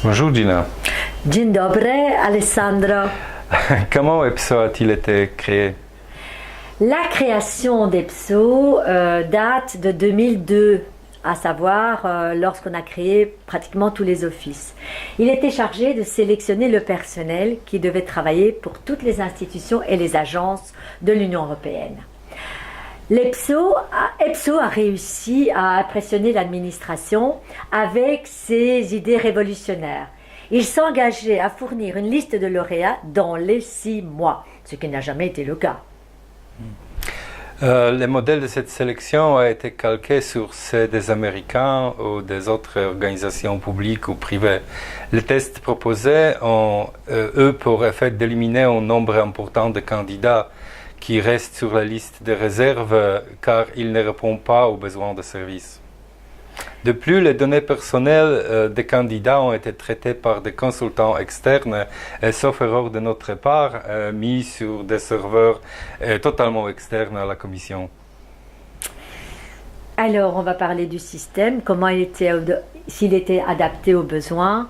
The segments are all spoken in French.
Bonjour Gina. Dzień dobry, Alessandro. Comment EPSO a-t-il été créé? La création d'EPSO date de 2002, à savoir lorsqu'on a créé pratiquement tous les offices. Il était chargé de sélectionner le personnel qui devait travailler pour toutes les institutions et les agences de l'Union européenne. EPSO a réussi à impressionner l'administration avec ses idées révolutionnaires. Il s'engageait à fournir une liste de lauréats dans les 6 mois, ce qui n'a jamais été le cas. Le modèle de cette sélection a été calqué sur ceux des Américains ou des autres organisations publiques ou privées. Les tests proposés ont, eux, pour effet d'éliminer un nombre important de candidats qui restent sur la liste de réserve car ils ne répondent pas aux besoins de service. De plus, les données personnelles des candidats ont été traitées par des consultants externes, sauf erreur de notre part, mis sur des serveurs totalement externes à la Commission. Alors, on va parler du système, s'il était adapté aux besoins.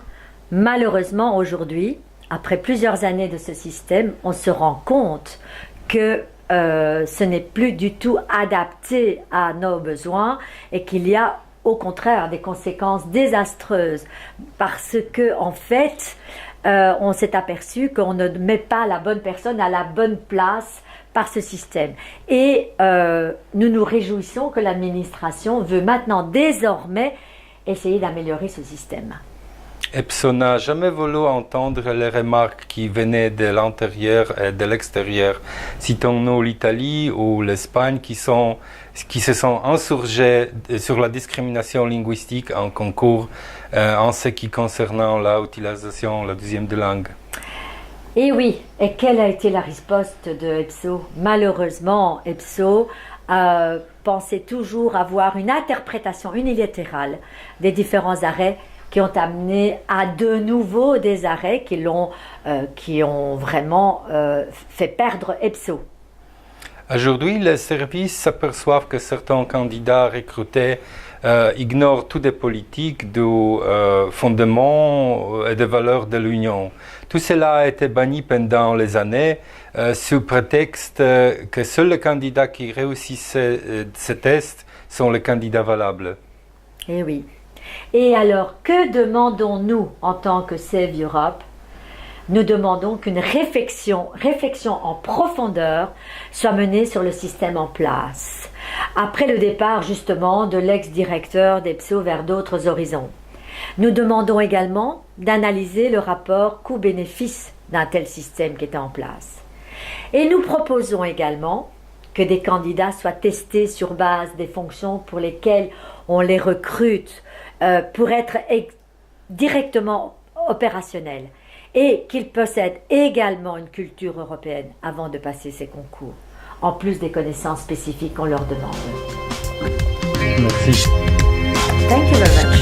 Malheureusement, aujourd'hui, après plusieurs années de ce système, on se rend compte que ce n'est plus du tout adapté à nos besoins et qu'il y a au contraire des conséquences désastreuses parce que en fait on s'est aperçu qu'on ne met pas la bonne personne à la bonne place par ce système et nous nous réjouissons que l'administration veut maintenant désormais essayer d'améliorer ce système. EPSO n'a jamais voulu entendre les remarques qui venaient de l'intérieur et de l'extérieur. Citons-nous l'Italie ou l'Espagne qui se sont insurgés sur la discrimination linguistique en concours en ce qui concernant l'utilisation de la deuxième langue. Et oui, et quelle a été la riposte de EPSO? Malheureusement, EPSO pensait toujours avoir une interprétation unilatérale des différents arrêts qui ont amené à de nouveau des arrêts qui ont vraiment fait perdre EPSO. Aujourd'hui, les services s'aperçoivent que certains candidats recrutés ignorent toutes les politiques du fondement et des valeurs de l'Union. Tout cela a été banni pendant les années sous prétexte que seuls les candidats qui réussissent ces tests sont les candidats valables. Eh oui. Et alors, que demandons-nous en tant que Save Europe? Nous demandons qu'une réflexion en profondeur soit menée sur le système en place, après le départ justement de l'ex-directeur d'EPSO vers d'autres horizons. Nous demandons également d'analyser le rapport coût-bénéfice d'un tel système qui est en place. Et nous proposons également que des candidats soient testés sur base des fonctions pour lesquelles on les recrute, pour être directement opérationnels et qu'ils possèdent également une culture européenne avant de passer ces concours, en plus des connaissances spécifiques qu'on leur demande. Merci. Thank you very much.